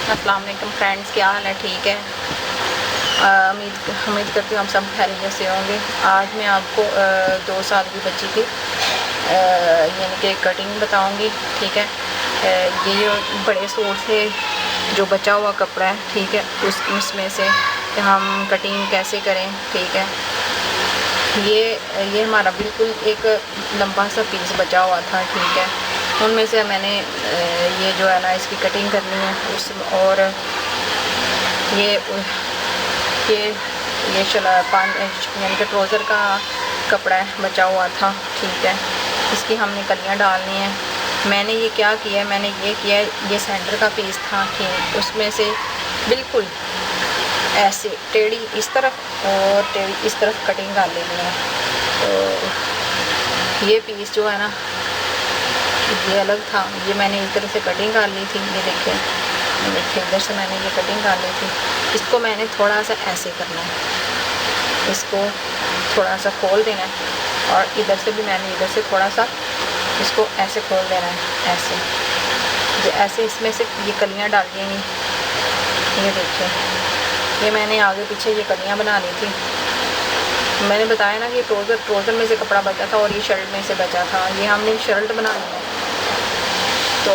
अस्सलाम वालेकुम फ्रेंड्स, क्या हाल है? ठीक है। उम्मीद करती हूँ आप सब खैरियत से होंगे। आज मैं आपको 2 साल की बच्ची की यानी कि कटिंग बताऊंगी। ठीक है। ये जो बड़े सूट से जो बचा हुआ कपड़ा है, ठीक है, उसमें से हम कटिंग कैसे करें। ठीक है। ये हमारा बिल्कुल एक लंबा सा पीस बचा हुआ था। ठीक है। उनमें से मैंने ये जो है ना इसकी कटिंग करनी है उस और ये ये यानी कि ट्राउज़र का कपड़ा है बचा हुआ था। ठीक है। इसकी हमने कलियां डालनी है। मैंने ये क्या किया है, मैंने ये किया है, ये सेंटर का पीस था। ठीक, उसमें से बिल्कुल ऐसे टेढ़ी इस तरफ और टेढ़ी इस तरफ कटिंग कर लेनी है। तो ये पीस जो है ना ये अलग था, ये मैंने इस तरह से कटिंग कर ली थी। ये देखिए इधर से मैंने ये कटिंग कर ली थी। इसको मैंने थोड़ा सा ऐसे करना है, इसको थोड़ा सा खोल देना है और इधर से भी मैंने इधर से थोड़ा सा इसको ऐसे खोल देना है। ऐसे इसमें से ये कलियां डाल देंगी। ये देखिए ये मैंने आगे पीछे ये कलियां बना ली थी। मैंने बताया ना कि ट्राउज़र में से कपड़ा बचा था और ये शर्ट में से बचा था। ये हमने शर्ट बनानी है। तो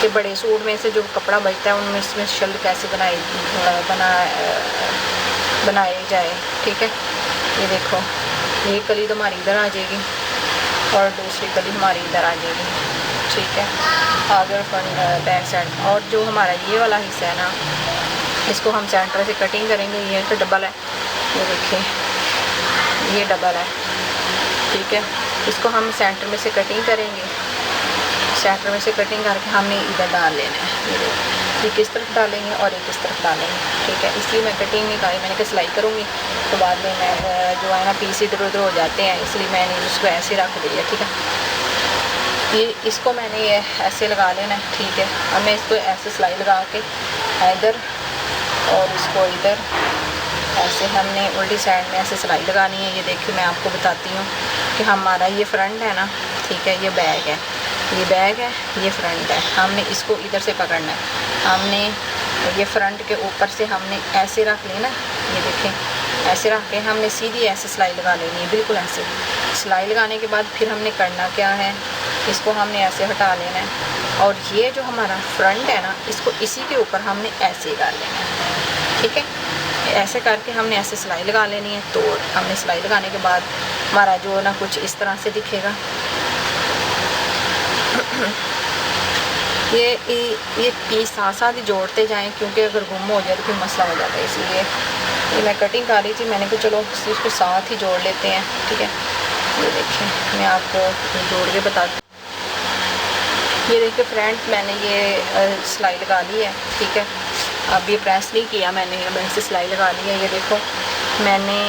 ये बड़े सूट में से जो कपड़ा बचता है उनमें इसमें शर्ट कैसे बनाई जाए। ठीक है। ये देखो ये कली तो हमारी इधर आ जाएगी और दूसरी कली हमारी इधर आ जाएगी। ठीक है। आगे फ्रंट बैक साइड। और जो हमारा ये वाला हिस्सा है ना इसको हम सेंटर से कटिंग करेंगे। ये तो डबल है, ये देखिए ये डबल है। ठीक है। इसको हम सेंटर में से कटिंग करेंगे। सेंटर में से कटिंग करके हमने इधर डाल लेना है। ये किस तरफ डालेंगे और ये किस तरफ डालेंगे। ठीक है। इसलिए मैं कटिंग नहीं करी, मैंने कहा सिलाई करूँगी तो बाद में मैं जो है ना पीस इधर उधर हो जाते हैं, इसलिए मैंने उसको ऐसे रख दिया। ठीक है। ये इसको मैंने ये ऐसे लगा लेना है। ठीक है। अब मैं इसको ऐसे सिलाई लगा के इधर और इसको इधर ऐसे हमने उल्टी साइड में ऐसे सिलाई लगानी है। ये देखिए मैं आपको बताती हूँ कि हमारा ये फ्रंट है ना, ठीक है, ये बैक है, ये बैक है, ये फ्रंट है। हमने इसको इधर से पकड़ना है। हमने ये फ्रंट के ऊपर से हमने ऐसे रख लेना। ये देखें ऐसे रख के हमने सीधी ऐसे सिलाई लगा लेनी है, बिल्कुल ऐसे। सिलाई लगाने के बाद फिर हमने करना क्या है, इसको हमने ऐसे हटा लेना है और ये जो हमारा फ्रंट है ना इसको इसी के ऊपर हमने ऐसे कर लेना है। ठीक है। ऐसे करके हमने ऐसे सिलाई लगा लेनी है। तो हमने सिलाई लगाने के बाद हमारा जो ना कुछ इस तरह से दिखेगा। ये पीस साथ साथ ही जोड़ते जाएं, क्योंकि अगर गुम हो जाए तो फिर मसला हो जाता है। इसलिए ये मैं कटिंग कर रही थी, मैंने कहा चलो इसको साथ ही जोड़ लेते हैं। ठीक है। ये देखिए मैं आपको जोड़ के बताती हूँ। ये देखिए फ्रेंड्स मैंने ये सिलाई लगा ली है। ठीक है। अब ये प्रेस नहीं किया मैंने, अब ऐसे सिलाई लगा ली है। ये देखो मैंने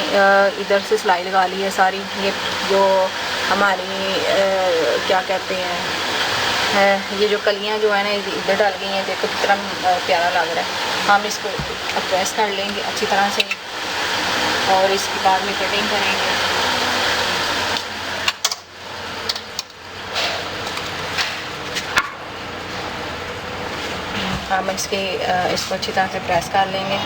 इधर से सिलाई लगा ली है सारी। ये जो हमारी क्या कहते हैं, ये जो कलियां जो है ना इधर डाल गई हैं। देखो कितना प्यारा लग रहा है। हम इसको अब प्रेस कर लेंगे अच्छी तरह से और इसके बाद में कटिंग करेंगे। हम इसको अच्छी तरह से प्रेस कर लेंगे।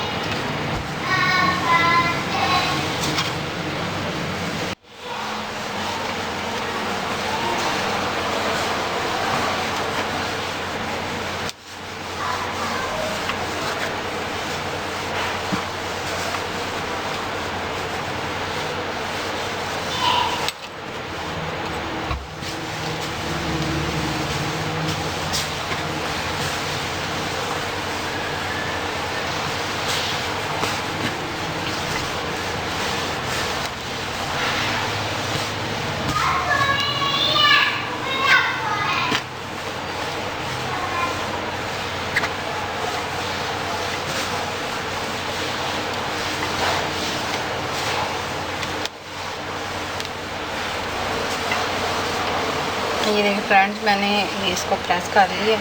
ये देखिए फ्रेंड्स मैंने इसको प्रेस कर लिया।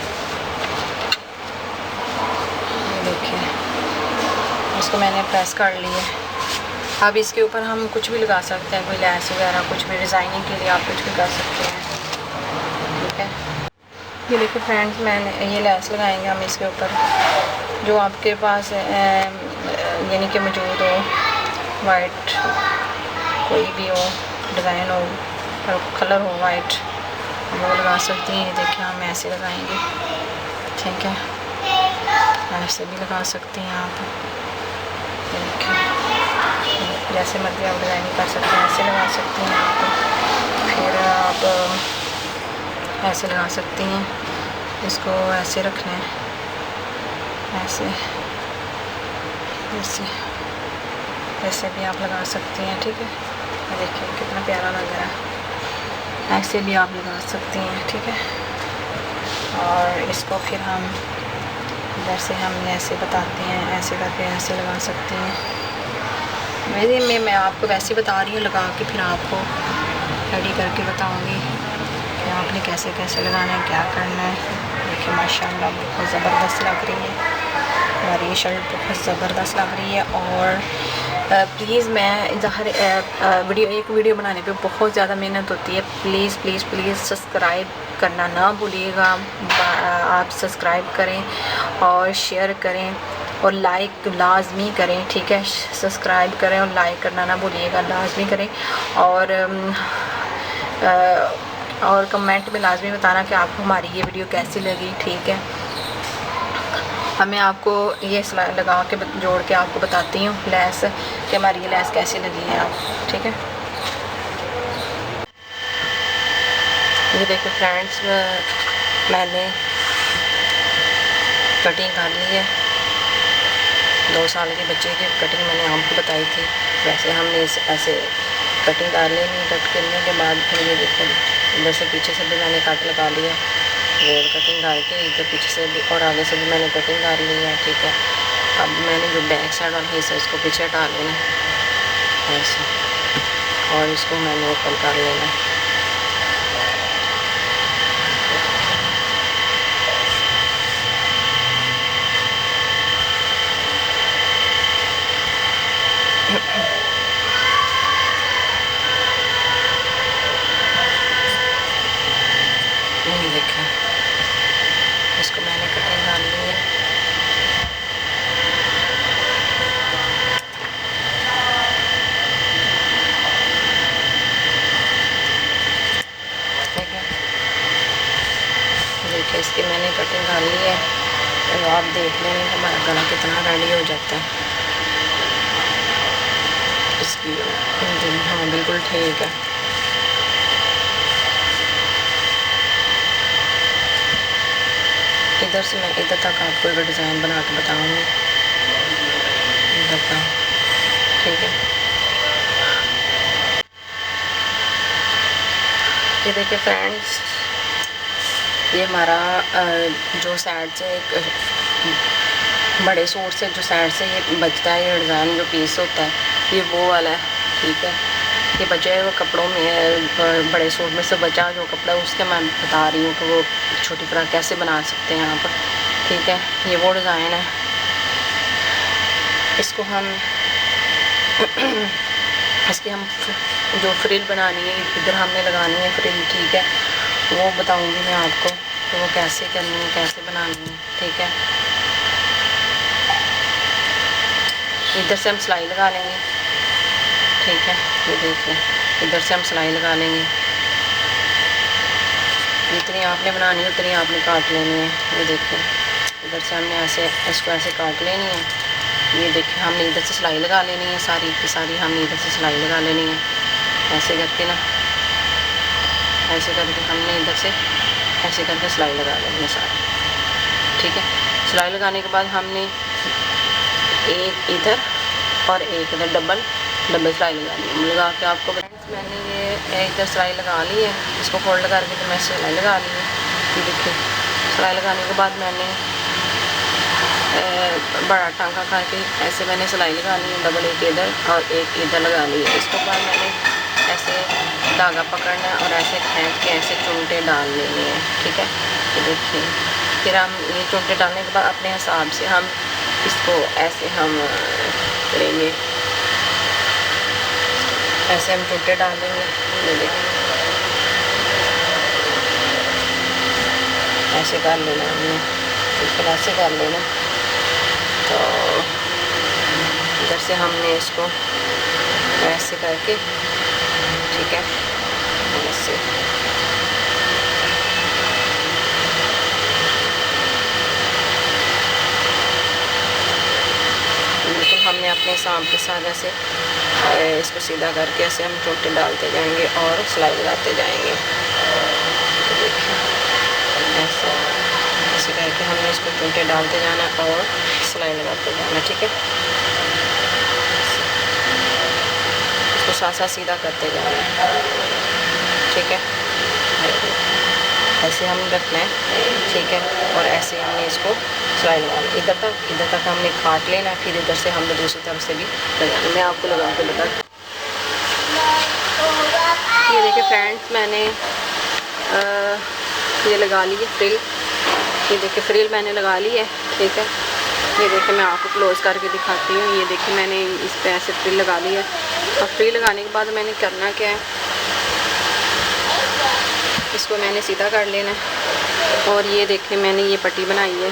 ये देखिए इसको मैंने प्रेस कर लिया। अब इसके ऊपर हम कुछ भी लगा सकते हैं, कोई लैस वगैरह कुछ भी डिज़ाइनिंग के लिए आप कुछ भी कर सकते हैं। ठीक है। ये देखिए फ्रेंड्स, मैंने ये लेस लगाएंगे हम इसके ऊपर, जो आपके पास यानी कि मौजूद हो, वाइट कोई भी हो, डिज़ाइन हो और कलर हो वाइट, वो लगा सकती हैं। ये देखिए हम ऐसे लगाएंगे, ठीक है, ऐसे भी लगा सकती हैं आप, देखिए जैसे मर्जी आप डिज़ाइनिंग कर सकते हैं, ऐसे लगा सकती हैं आप, फिर आप ऐसे लगा सकती हैं, इसको ऐसे रखना है, ऐसे ऐसे ऐसे भी आप लगा सकती हैं, ठीक है। देखिए कितना प्यारा लग रहा है, ऐसे भी आप लगा सकती हैं, ठीक है। और इसको फिर हम जैसे हम ऐसे बताते हैं, ऐसे करके ऐसे लगा सकती हैं। वैसे मैं आपको वैसे बता रही हूँ, लगा के फिर आपको रेडी करके बताऊँगी कि आपने कैसे कैसे लगाना है, क्या करना है। देखिए माशाल्लाह बहुत ज़बरदस्त लग रही है हमारी ये शर्ट, बहुत ज़बरदस्त लग रही है। और प्लीज़ मैं वीडियो एक वीडियो बनाने पे बहुत ज़्यादा मेहनत होती है, प्लीज़ प्लीज़ प्लीज़ सब्सक्राइब करना ना भूलिएगा। आप सब्सक्राइब करें और शेयर करें और लाइक लाजमी करें, ठीक है। सब्सक्राइब करें और लाइक करना ना भूलिएगा, लाजमी करें। और कमेंट में लाजमी बताना कि आपको हमारी ये वीडियो कैसी लगी, ठीक है। मैं आपको ये लगा के जोड़ के आपको बताती हूँ लेस कि हमारी ये लेस कैसी लगी है आप, ठीक है। ये देखो फ्रेंड्स, मैंने कटिंग कर ली है, 2 साल के बच्चे की कटिंग मैंने आपको बताई थी। वैसे हमने ऐसे कटिंग कर लेनी, कट करने के बाद फिर ये देखो इधर से पीछे से भी मैंने कट लगा लिया, गोल कटिंग करके इधर पीछे से भी और आगे से भी मैंने कटिंग कर ली है, ठीक है। अब मैंने जो बैक साइड वाला हिस्सा इसको पीछे हटा लेना ऐसे, और इसको मैंने ओपन कर लेना है। देखा, इसको मैंने कटिंग डाल ली है। ठीक है, देखिए इसकी मैंने कटिंग डाल ली है। तो आप देख लेंगे हमारा गला कितना रेडी हो जाता है इसकी। हाँ बिल्कुल ठीक है। इधर से मैं इधर तक आपको एक डिज़ाइन बना के बताऊँगी, इधर का, ठीक है। ये देखिए फ्रेंड्स, ये हमारा जो साइड से एक बड़े सूट से जो साइड से ये बचता है, ये डिज़ाइन जो पीस होता है, ये वो वाला है, ठीक है। ये बचे हुए कपड़ों में, बड़े सूट में से बचा जो कपड़ा, उसके मैं बता रही हूँ कि वो छोटी फ्रॉक कैसे बना सकते हैं आप, ठीक है। ये वो डिज़ाइन है, इसको हम इसकी हम जो फ्रिल बनानी है, इधर हमने लगानी है फ्रिल, ठीक है। वो बताऊंगी मैं आपको तो वो कैसे करनी है, कैसे बनानी है, ठीक है। इधर से हम सिलाई लगा लेंगे, ठीक है। ये देखिए इधर से हम सिलाई लगा लेंगे, जितनी आपने बनानी है उतनी आपने काट लेनी है। ये देखिए इधर से हमने ऐसे इसको ऐसे काट लेनी है। ये देखिए हमने इधर से सिलाई लगा लेनी है, सारी की सारी हमने इधर से सिलाई लगा लेनी है, ऐसे करके ना, ऐसे करके हमने इधर से ऐसे करके सिलाई लगा लेनी है सारी, ठीक है। सिलाई लगाने के बाद हमने एक इधर और एक इधर डबल सिलाई लगानी है। लगा के आपको मैंने ये इधर सिलाई लगा ली है, इसको फोल्ड करके तो मैं सिलाई लगा ली है। ये देखिए सिलाई लगाने के बाद मैंने बड़ा टांका करके ऐसे मैंने सिलाई लगानी है, डबल एक इधर और एक इधर लगा ली है। इसके बाद मैंने ऐसे धागा पकड़ना है और ऐसे खींच के ऐसे चुनटे डाल लेनी है, ठीक है। तो देखिए फिर हम ये चुनटे डालने के बाद अपने हिसाब से हम इसको ऐसे हम करेंगे, ऐसे हम चुनटे डाल देंगे। ये देखिए ऐसे कर लेना हमने, बिल्कुल ऐसे कर लेना। तो इधर से हमने इसको ऐसे करके, ठीक है, ऐसे बिल्कुल हमने अपने सांप के साथ ऐसे इसको सीधा करके ऐसे हम टोटे डालते जाएंगे और सिलाई लगाते जाएंगे। ऐसे ऐसे करके हमने इसको टोटे डालते जाना और सिलाई लगाते जाना, ठीक है। इसको साथ साथ सीधा करते जाना, ठीक है। ऐसे हम रखना है, ठीक है। और ऐसे हमने इसको सिलाई लगाना, इधर तक हमने काट लेना, फिर इधर से हमने दूसरी तरफ से भी लगाना। मैं आपको लगा के बता, ये देखिए फ्रेंड्स, मैंने ये लगा ली है फ्रिल। ये देखिए फ्रिल मैंने लगा ली है, ठीक है। ये देखिए मैं आपको क्लोज करके दिखाती हूँ। ये देखिए मैंने इस पे ऐसे फ्रिल लगा ली है। और फ्रिल लगाने के बाद मैंने करना क्या है, इसको मैंने सीधा कर लेना है। और ये देखिए मैंने ये पट्टी बनाई है,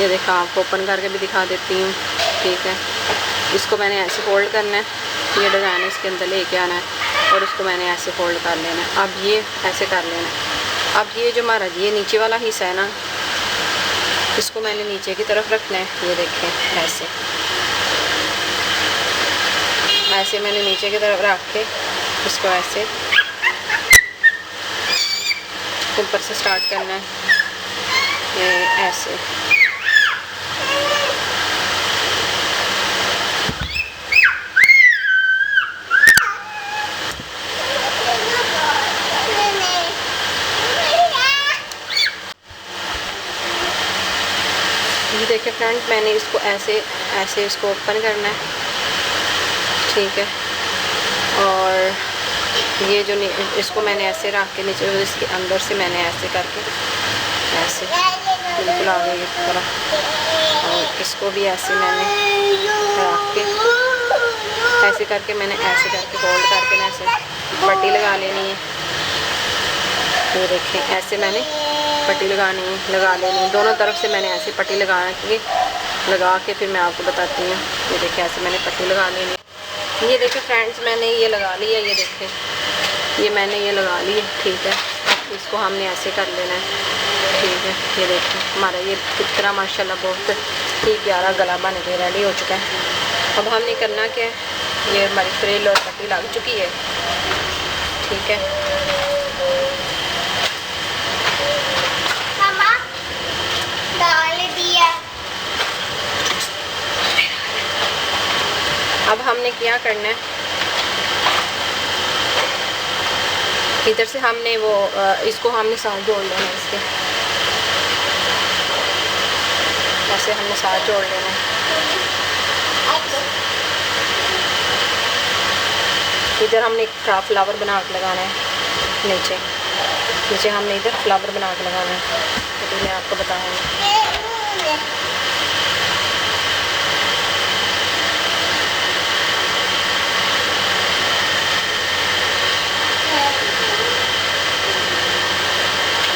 ये देखा आपको ओपन करके भी दिखा देती हूँ, ठीक है। इसको मैंने ऐसे फोल्ड करना है, ये डिज़ाइन इसके अंदर लेके आना है और इसको मैंने ऐसे फोल्ड कर लेना है। अब ये ऐसे कर लेना है। अब ये जो हमारा ये नीचे वाला हिस्सा है ना, इसको मैंने नीचे की तरफ रखना है। ये देखें ऐसे ऐसे मैंने नीचे की तरफ रख के इसको ऐसे ऊपर से स्टार्ट करना है, ये ऐसे। ये देखिए फ्रेंड, मैंने इसको ऐसे ऐसे इसको ओपन करना है, ठीक है। और ये जो इसको मैंने ऐसे रख के नीचे, इसके अंदर से मैंने ऐसे करके ऐसे बिल्कुल आ गई इस तरह, और इसको भी ऐसे मैंने रख के ऐसे करके मैंने ऐसे करके फोल्ड करके ना ऐसे पट्टी लगा लेनी है। ये देखें ऐसे मैंने पट्टी लगा लेनी है। दोनों तरफ से मैंने ऐसे पट्टी लगा के फिर मैं आपको बताती हूँ। ये देखिए ऐसे मैंने पट्टी लगा लेनी है। ये देखिए फ्रेंड्स, मैंने ये लगा ली है। ये देखिए ये मैंने ये लगा ली है, ठीक है। इसको हमने ऐसे कर लेना है, ठीक है। ये देखिए हमारा ये कितना माशाल्लाह बहुत ही प्यारा गला बन के रेडी हो चुका है। अब हमने करना क्या है, ये हमारी फ्रिल और पट्टी लग चुकी है, ठीक है। अब हमने क्या करना है, इधर से हमने वो इसको हमने साथ जोड़ लेना है, इसके ऐसे हमने साथ जोड़ लेना है। इधर हमने एक फ्लावर बना के लगाना है, नीचे हमने इधर फ्लावर बना के लगाना है, तो मैं आपको बताऊँगी।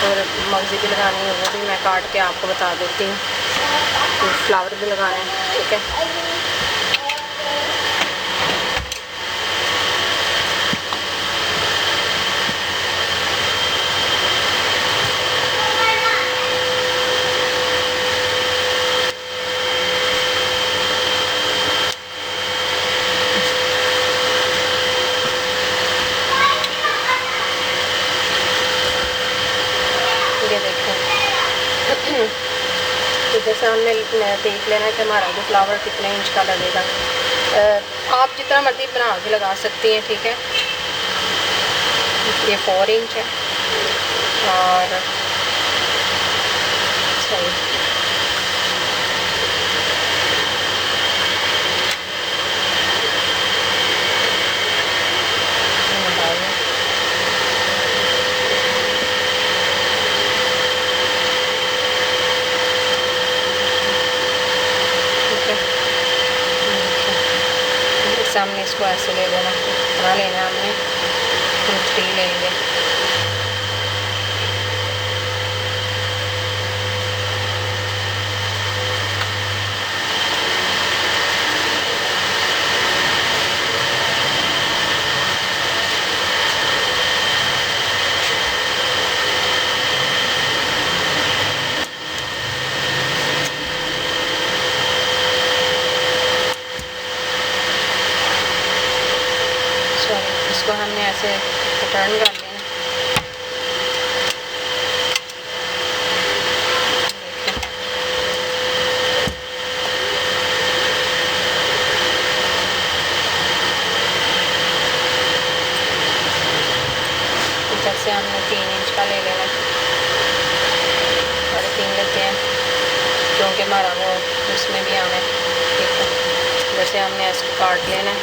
और मगज़ी भी लगानी है, वो भी मैं काट के आपको बता देती हूँ। फ्लावर भी लगाना है, ठीक है। ये देखें इधर से हमने देख लेना है कि हमारा जो फ्लावर कितने इंच का लगेगा। आप जितना मर्ज़ी बना के लगा सकती हैं, ठीक है। ये 4 इंच है और सही सामने इसको ऐसे ले लेना, इतना लेना हमने 3 ले लिए। से टर्न कर लें। इधर से हमने 3 इंच का ले लेना, 3.5 लेते हैं क्योंकि हमारा वो उसमें भी आना है। ठीक है, इधर से हमने इसको काट लेना है,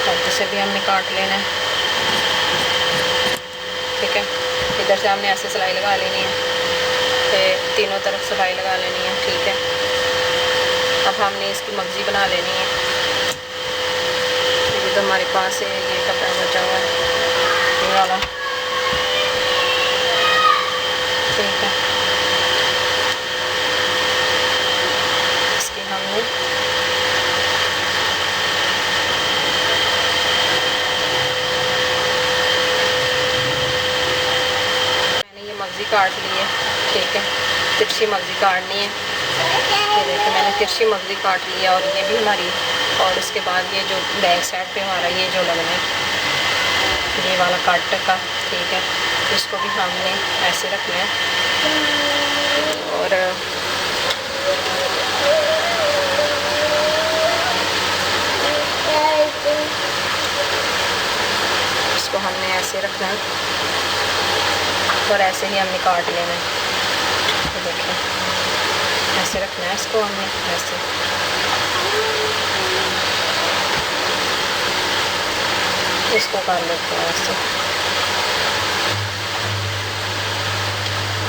इधर से भी हमने काट लेना है। ठीक है, इधर से हमने ऐसे सिलाई लगा लेनी है, फिर तीनों तरफ सिलाई लगा लेनी है। ठीक है, अब हमने इसकी मगजी बना लेनी है। ये तो हमारे पास है, ये कपड़ा बचा हुआ है ये वाला। ठीक है, इसकी हमने मगजी काट ली है। ठीक है, तिरछी मगजी काटनी है। ये देखिए मैंने तिरछी मगजी काट ली है, और ये भी हमारी, और उसके बाद ये जो बैक साइड पे हमारा ये जो लगना है ये वाला कट का। ठीक है, इसको भी हमने ऐसे रखना है, और इसको हमने ऐसे रखना है, और ऐसे ही हमने काट लेना है। तो देखिए ऐसे रखना है इसको हमने, ऐसे। इसको कर लेते हैं ऐसे,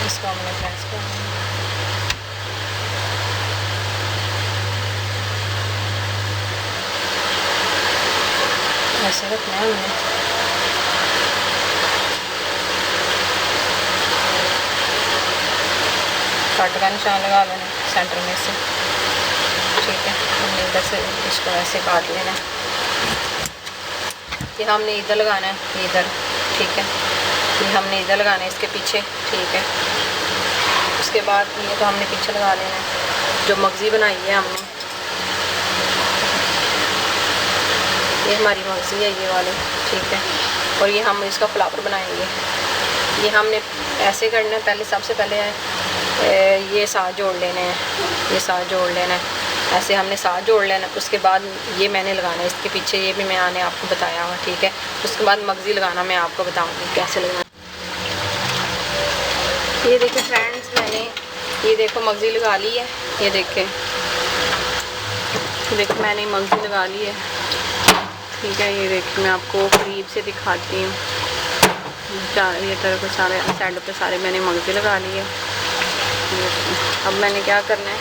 इसको हमने प्रेस करना है। ऐसे रखना है हमने। कट का निशान लगा लेना सेंटर में से। ठीक है, हमने इधर से इसको ऐसे काट लेना है। ये हमने इधर लगाना है, इधर। ठीक है, ये हमने इधर लगाना है इसके पीछे। ठीक है, उसके बाद ये तो हमने पीछे लगा लेना है जो मगजी बनाई है हमने। ये हमारी मगजी है ये वाली। ठीक है, और ये हम इसका फ्लावर बनाएंगे। ये हमने ऐसे करना है, पहले सबसे पहले ये साथ जोड़ लेने हैं, ये साथ जोड़ लेना है, ऐसे हमने साथ जोड़ लेना। उसके बाद ये मैंने लगाना है इसके पीछे, ये भी मैंने आपको बताया हुआ। ठीक है, उसके बाद मगजी लगाना मैं आपको बताऊंगी कैसे लगाना। ये देखिए फ्रेंड्स, मैंने ये देखो मगजी लगा ली है। ये देखें, देखो मैंने मगजी लगा ली है। ठीक है, ये देखिए मैं आपको करीब से दिखाती हूँ। ये तरह के सारे साइड पे सारे मैंने मगजी लगा लिए। अब मैंने क्या करना है,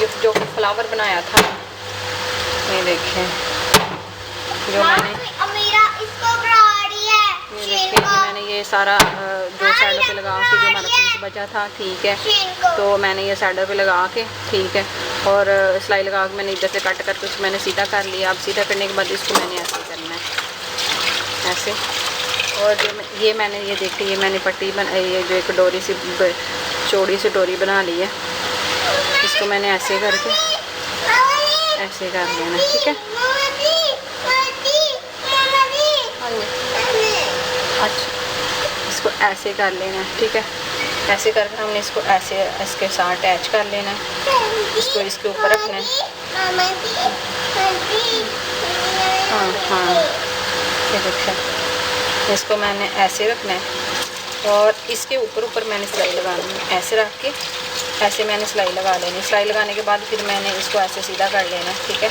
ये जो फ्लावर बनाया था, ये देखें जो मैंने, ये देखिए मैंने ये सारा दो साइडों पे लगा के जो हमारा पीस बचा था। ठीक है, तो मैंने ये साइडों पे लगा के, ठीक है, और सिलाई लगा के मैंने इधर से कट करके उसको मैंने सीधा कर लिया। अब सीधा करने के बाद इसको मैंने ऐसे करना है, ऐसे। और जो ये मैंने, ये देखिए ये मैंने पट्टी ये जो एक डोरी सी चौड़ी सी डोरी बना ली है, इसको मैंने ऐसे करके ऐसे कर लेना। ठीक है, अच्छा, इसको ऐसे कर लेना है। ठीक है, ऐसे करके हमने इसको ऐसे इसके साथ अटैच कर लेना है। इसको इसके ऊपर रखना है। हाँ, ये देखिए इसको मैंने ऐसे रखना है, और इसके ऊपर मैंने सिलाई लगानी है। ऐसे रख के ऐसे मैंने सिलाई लगा लेनी। सिलाई लगाने के बाद फिर मैंने इसको ऐसे सीधा कर लेना। ठीक है,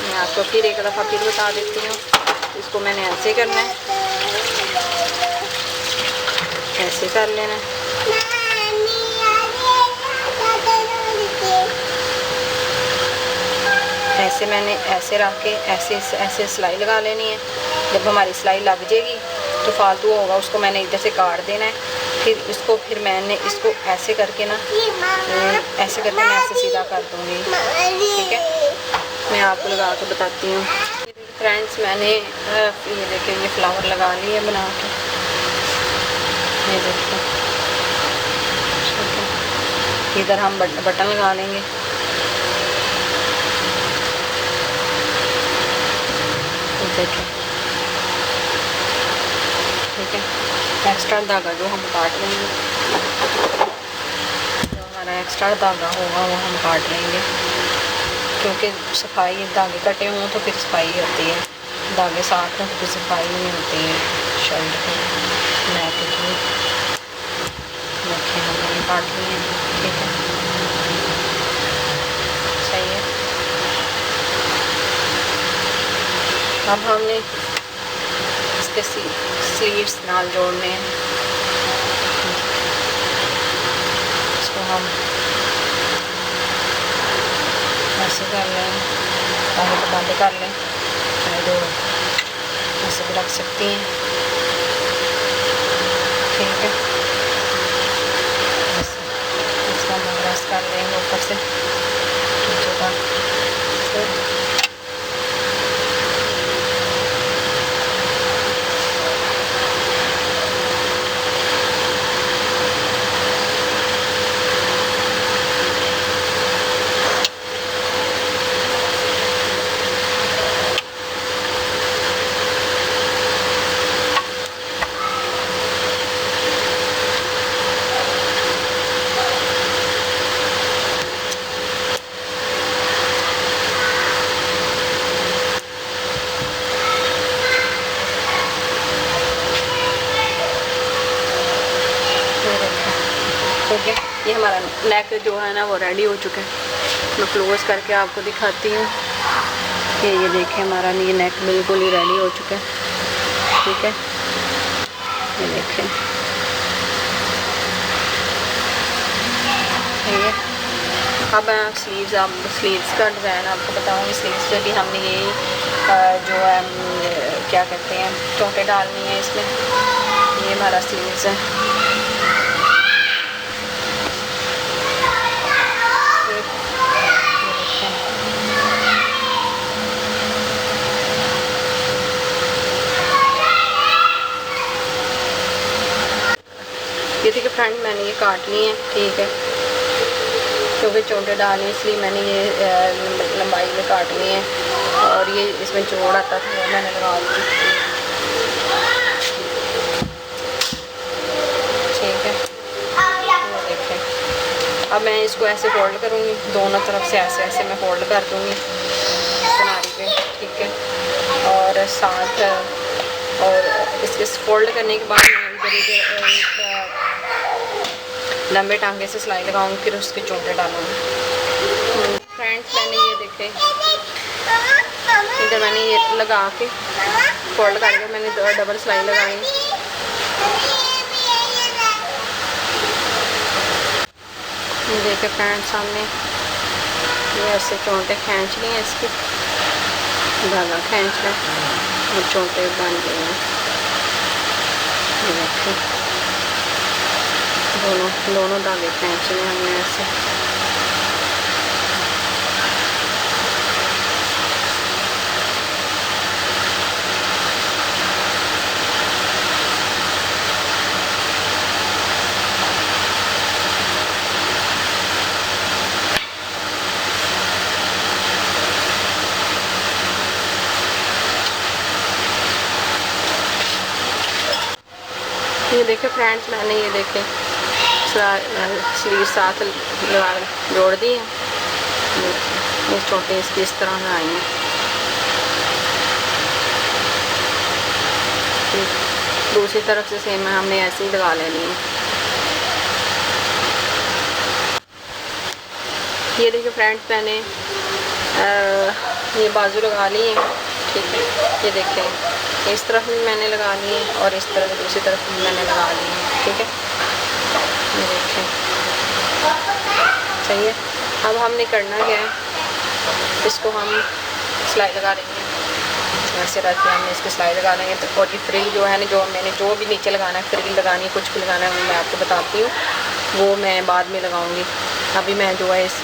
मैं आपको फिर एक दफ़ा फिर बता देती हूँ। इसको मैंने ऐसे करना है, ऐसे कर लेना है। ऐसे मैंने ऐसे रख के ऐसे सिलाई लगा लेनी है। जब हमारी सिलाई लग जाएगी तो फालतू होगा उसको मैंने इधर से काट देना है। फिर मैंने इसको ऐसे करके ना, ऐसे करके मैं ऐसे सीधा कर दूँगी। ठीक है, मैं आपको लगा के बताती हूँ। फ्रेंड्स, मैंने ये देखिए ये फ्लावर लगा लिए बना के, ये देखिए। ठीक है, इधर हम बटन लगा लेंगे। देखिए, ठीक है। एक्स्ट्रा धागा जो हम काट लेंगे, जो हमारा एक्स्ट्रा धागा होगा वो हम काट लेंगे, क्योंकि सफाई धागे कटे हों तो फिर सफाई होती है, धागे साथ में फिर सफाई नहीं होती है शर्ट की, नेक की। देखिए हमने काट लिए, ठीक है, सही है। अब हमने इसके स्लीव्स नाल जोड़ने हैं, इसको हम ऐसे कर लें, आगे तो बंद कर लें, जो ऐसे भी रख सकती हैं, ठीक है। इसका हम प्रेस कर लेंगे ऊपर से नीचे का, ठीक है। ये हमारा नेक जो है ना वो रेडी हो चुका है। मैं क्लोज करके आपको दिखाती हूँ कि ये देखें हमारा ये नेक बिल्कुल ही रेडी हो चुका है, ठीक है। ये देखें, ठीक है। अब मैं स्लीव्स का डिज़ाइन आपको बताऊँगी। स्लीव्स पे भी हमने ये जो है क्या कहते हैं चोटें डालनी है इसमें। ये हमारा स्लीव्स है, ये देखिए फ्रेंड, मैंने ये काट ली है, ठीक है, क्योंकि चोटे डालनी इसलिए मैंने ये लंबाई में काट ली है। और ये इसमें जोड़ आता था वो मैंने लगा दी, ठीक है। वो देखें, अब मैं इसको ऐसे फोल्ड करूँगी, दोनों तरफ से ऐसे ऐसे मैं फोल्ड कर दूँगी किनारे पे, ठीक है। और साथ और इसके फोल्ड करने के बाद मैं इधर लंबे टांगे से सिलाई लगाऊंगी, फिर उसके चोटे डालूंगी। फ्रेंड्स मैंने ये देखे, इधर मैंने ये लगा के फोल्ड करके मैंने डबल सिलाई लगाई। ये देखे फ्रेंड्स, सामने ये ऐसे चोटे खींच लिए हैं, इसकी धागा खींच लें और चोटे बन गए हैं। ये देखें, दोनों धागे खींचने हमने ऐसे। ये देखे फ्रेंड्स, मैंने ये देखे स्लीव साथ लगा जोड़ दी है। ये चोटी इसकी इस तरह से आई हैं। दूसरी तरफ से सेम हमने ऐसे ही लगा लेनी है। ये देखिए फ्रेंड्स, मैंने ये बाजू लगा ली है, ठीक है। ये देखें, इस तरफ भी मैंने लगा ली है और इस तरफ दूसरी तरफ भी मैंने लगा ली है, ठीक है। ये देखें, सही है। अब हमने करना क्या है, इसको हम सिलाई लगा लेंगे। ऐसे रख के हमने इसकी सिलाई लगा लेंगे। तो और ये फ्रिल जो है ना, जो मैंने जो भी नीचे लगाना है, फ्रिल लगानी है, कुछ भी लगाना है, वो मैं आपको बताती हूँ, वो मैं बाद में लगाऊंगी। अभी मैं जो है इस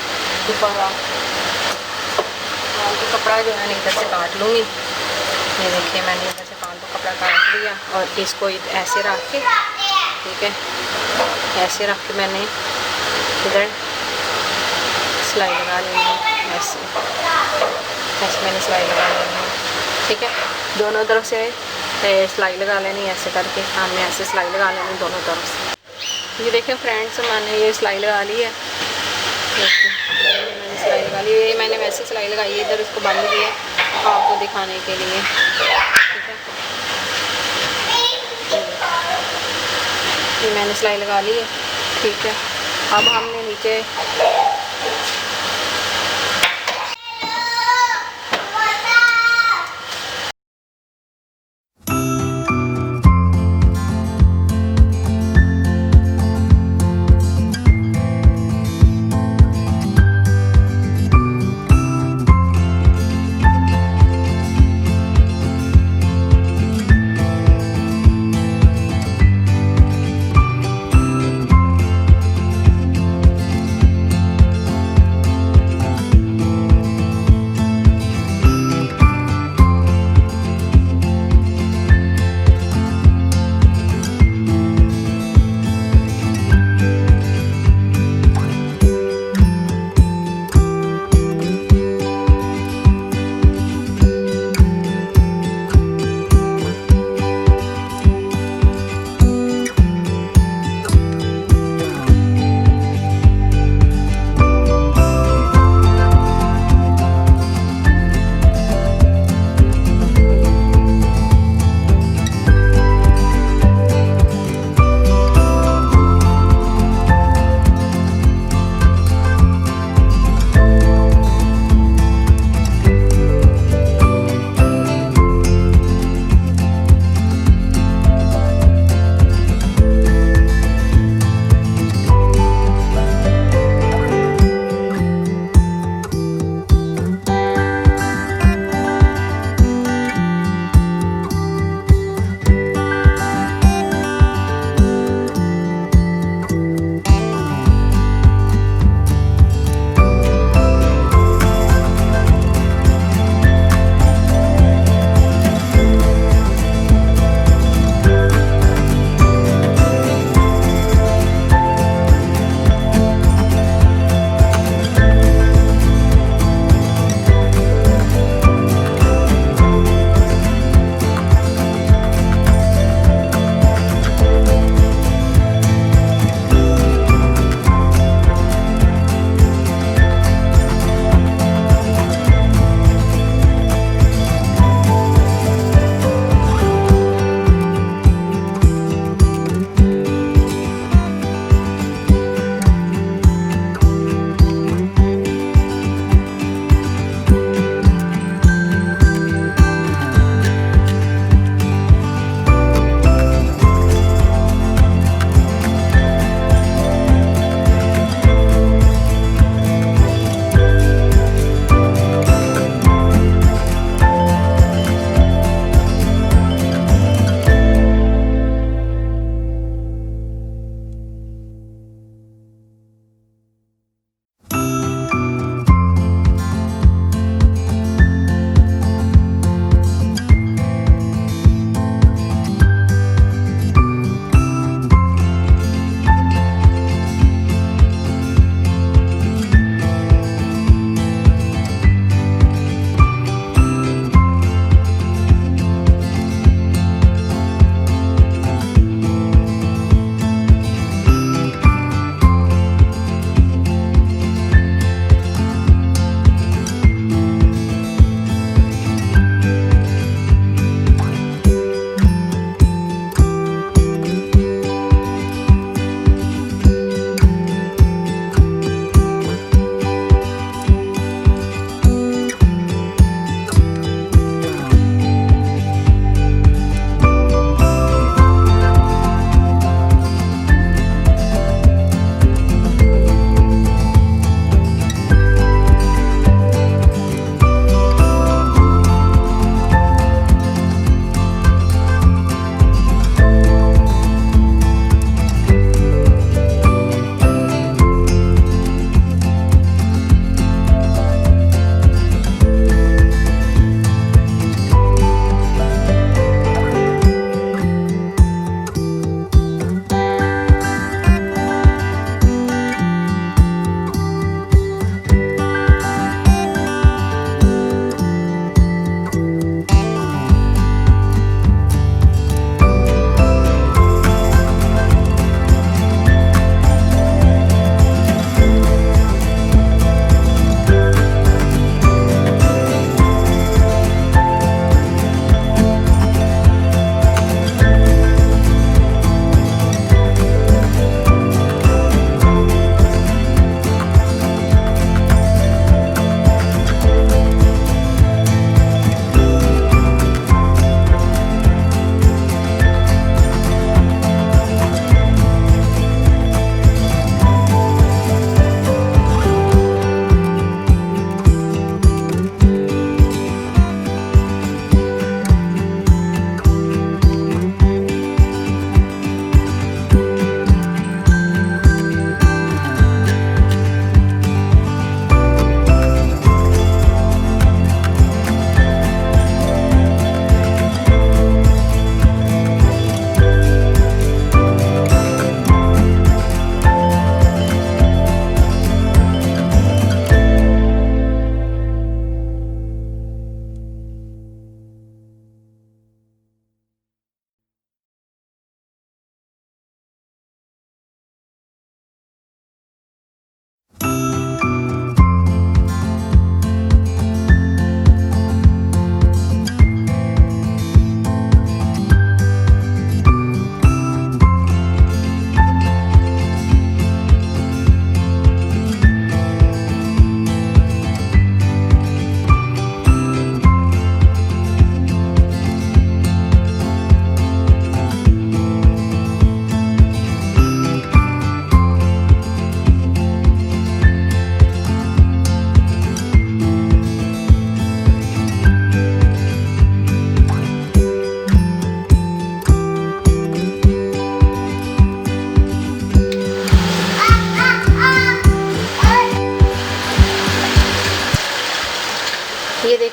कपड़ा जो है ना इधर से काट लूँगी। ये देखिए, मैंने इधर से फालतू कपड़ा काट लिया और इसको ऐसे रख के, ठीक है, ऐसे रख के मैंने इधर सिलाई लगा लेंगे। ऐसे मैंने सिलाई लगा लेंगे, ठीक है। दोनों तरफ से सिलाई लगा लेनी ऐसे करके, हमने ऐसे सिलाई लगा लेनी दोनों तरफ से। ये देखें फ्रेंड्स, मैंने ये सिलाई लगा ली है, मैंने सिलाई लगा ली है। मैंने वैसे सिलाई लगाई है, इधर इसको बंद किया आपको दिखाने के लिए, ठीक है। ये मैंने सिलाई लगा ली है, ठीक है। अब हमने नीचे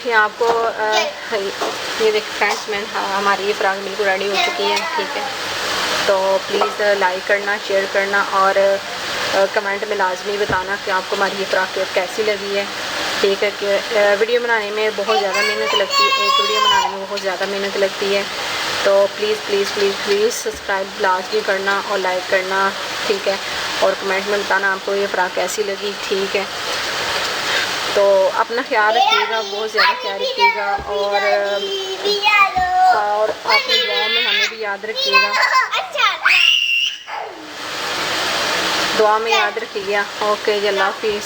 देखिए आपको ये देखिए फ्रेंड्स, मैं हमारी ये फ्रॉक बिल्कुल रेडी हो चुकी है, ठीक है। तो प्लीज़ लाइक करना, शेयर करना और कमेंट में लाजमी बताना कि आपको हमारी ये फ्रॉक कैसी लगी है, ठीक है। कि वीडियो बनाने में बहुत ज़्यादा मेहनत लगती है, एक वीडियो बनाने में बहुत ज़्यादा मेहनत लगती है। तो please please please please subscribe लाजमी करना और लाइक करना, ठीक है। और कमेंट में बताना आपको ये फ्रॉक कैसी लगी, ठीक है। तो अपना ख्याल रखिएगा, बहुत ज़्यादा ख्याल रखिएगा और अपनी दुआ में हमें भी याद रखिएगा, दुआ में याद रखिएगा। ओके, अल्लाह हाफिज़।